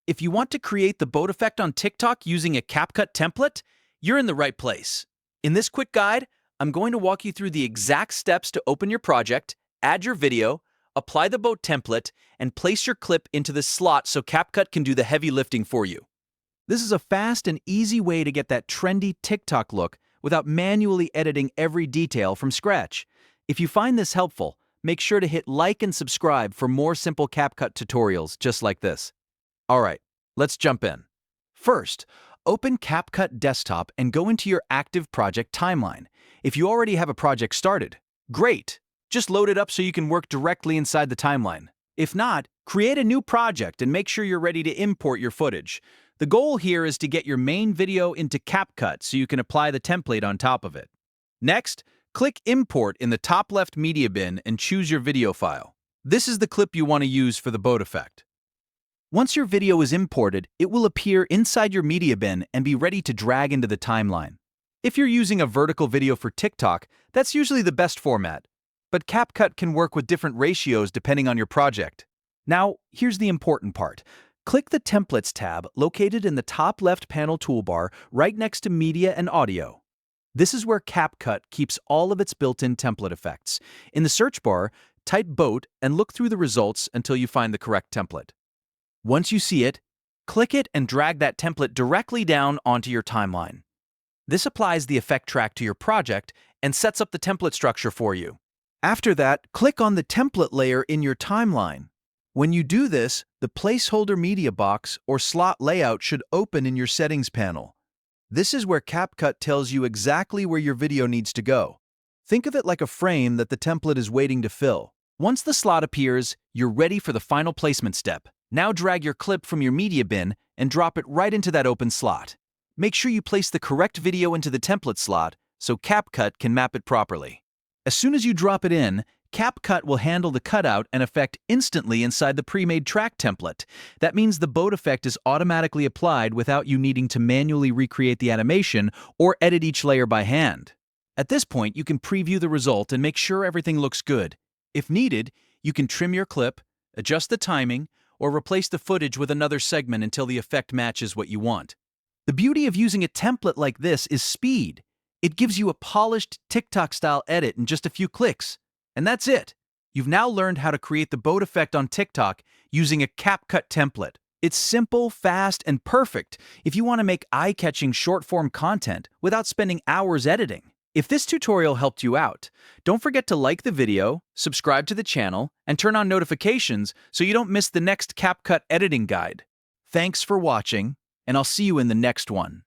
If you want to create the boat effect on TikTok using a CapCut template, you're in the right place. In this quick guide, I'm going to walk you through the exact steps to open your project, add your video, apply the boat template, and place your clip into the slot so CapCut can do the heavy lifting for you. This is a fast and easy way to get that trendy TikTok look without manually editing every detail from scratch. If you find this helpful, make sure to hit like and subscribe for more simple CapCut tutorials just like this. Alright, let's jump in. First, open CapCut Desktop and go into your active project timeline. If you already have a project started, great! Just load it up so you can work directly inside the timeline. If not, create a new project and make sure you're ready to import your footage. The goal here is to get your main video into CapCut so you can apply the template on top of it. Next, click Import in the top left media bin and choose your video file. This is the clip you want to use for the boat effect. Once your video is imported, it will appear inside your media bin and be ready to drag into the timeline. If you're using a vertical video for TikTok, that's usually the best format. But CapCut can work with different ratios depending on your project. Now, here's the important part. Click the Templates tab located in the top left panel toolbar right next to Media and Audio. This is where CapCut keeps all of its built-in template effects. In the search bar, type Boat and look through the results until you find the correct template. Once you see it, click it and drag that template directly down onto your timeline. This applies the effect track to your project and sets up the template structure for you. After that, click on the template layer in your timeline. When you do this, the placeholder media box or slot layout should open in your settings panel. This is where CapCut tells you exactly where your video needs to go. Think of it like a frame that the template is waiting to fill. Once the slot appears, you're ready for the final placement step. Now drag your clip from your media bin and drop it right into that open slot. Make sure you place the correct video into the template slot so CapCut can map it properly. As soon as you drop it in, CapCut will handle the cutout and effect instantly inside the pre-made track template. That means the boat effect is automatically applied without you needing to manually recreate the animation or edit each layer by hand. At this point, you can preview the result and make sure everything looks good. If needed, you can trim your clip, adjust the timing, or replace the footage with another segment until the effect matches what you want. The beauty of using a template like this is speed. It gives you a polished TikTok-style edit in just a few clicks. And that's it. You've now learned how to create the boat effect on TikTok using a CapCut template. It's simple, fast, and perfect if you want to make eye-catching short-form content without spending hours editing. If this tutorial helped you out, don't forget to like the video, subscribe to the channel, and turn on notifications so you don't miss the next CapCut editing guide. Thanks for watching, and I'll see you in the next one.